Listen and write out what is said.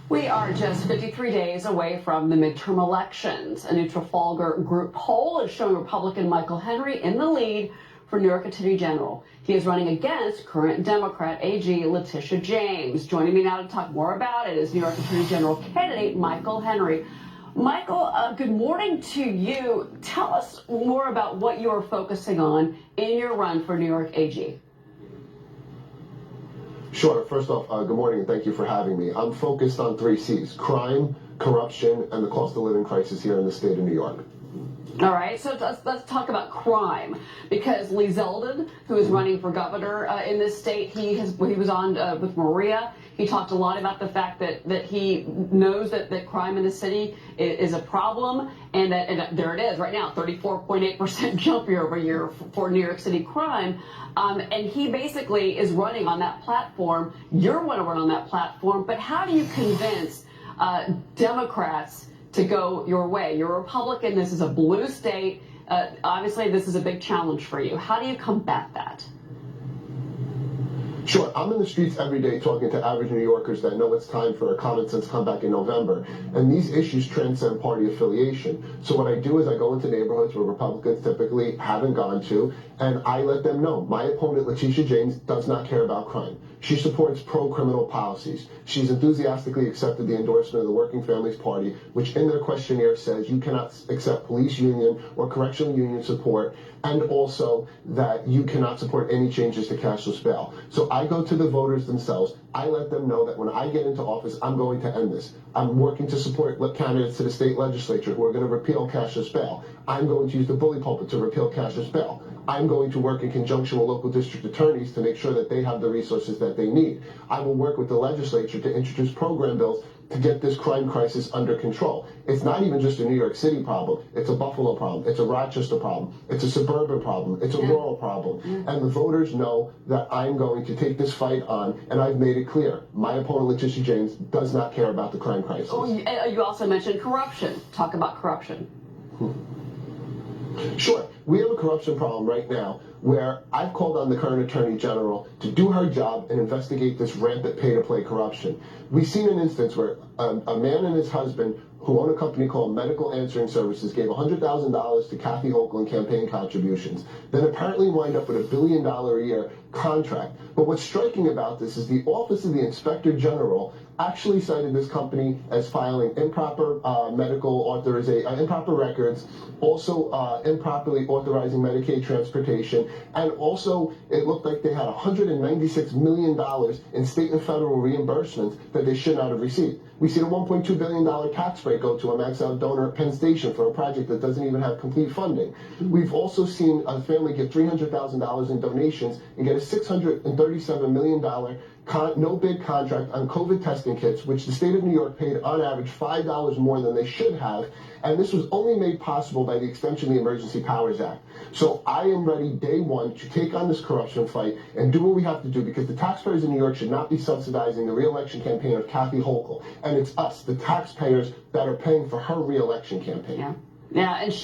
We are just 53 days away from the midterm elections. A new Trafalgar Group poll is showing Republican Michael Henry in the lead for New York Attorney General. He is running against current Democrat AG Letitia James. Joining me now to talk more about it is New York Attorney General candidate Michael Henry. Michael, good morning to you. Tell us more about what you are focusing on in your run for New York AG. Sure. First off, good morning and thank you for having me. I'm focused on 3 C's: crime, corruption, and the cost of living crisis here in the state of New York. All right, so let's talk about crime, because Lee Zeldin, who is running for governor in this state, he was on with Maria. He talked a lot about the fact that he knows that crime in the city is a problem, and that there it is right now, 34.8% jump year over year for New York City crime. And he basically is running on that platform. You're going to run on that platform, but how do you convince Democrats to go your way? You're a Republican. This is a blue state. Obviously, this is a big challenge for you. How do you combat that? Sure. I'm in the streets every day talking to average New Yorkers that know it's time for a common sense comeback in November. And these issues transcend party affiliation. So what I do is I go into neighborhoods where Republicans typically haven't gone to, and I let them know my opponent, Letitia James, does not care about crime. She supports pro-criminal policies. She's enthusiastically accepted the endorsement of the Working Families Party, which in their questionnaire says you cannot accept police union or correctional union support, and also that you cannot support any changes to cashless bail. So I go to the voters themselves. I let them know that when I get into office, I'm going to end this. I'm working to support candidates to the state legislature who are going to repeal cashless bail. I'm going to use the bully pulpit to repeal cashless bail. I'm going to work in conjunction with local district attorneys to make sure that they have the resources that they need. I will work with the legislature to introduce program bills to get this crime crisis under control. It's not even just a New York City problem. It's a Buffalo problem. It's a Rochester problem. It's a suburban problem. It's a rural problem. And the voters know that I'm going to take this fight on, and I've made it clear. My opponent, Letitia James, does not care about the crime crisis. Oh, you also mentioned corruption. Talk about corruption. Sure. We have a corruption problem right now where I've called on the current Attorney General to do her job and investigate this rampant pay-to-play corruption. We've seen an instance where a man and his husband who own a company called Medical Answering Services gave $100,000 to Kathy Hochul in campaign contributions, then apparently wind up with $1 billion a year contract. But what's striking about this is the Office of the Inspector General actually cited this company as filing improper medical authorization, improper records, also improperly authorizing Medicaid transportation, and also it looked like they had $196 million in state and federal reimbursements that they should not have received. We see a $1.2 billion tax break go to a max-out donor at Penn Station for a project that doesn't even have complete funding. We've also seen a family get $300,000 in donations and get a $637 million no-bid contract on COVID testing kits, which the state of New York paid on average $5 more than they should have, and this was only made possible by the extension of the Emergency Powers Act. So I am ready day one to take on this corruption fight and do what we have to do, because the taxpayers in New York should not be subsidizing the re-election campaign of Kathy Hochul, and it's us, the taxpayers, that are paying for her re-election campaign. Yeah, and she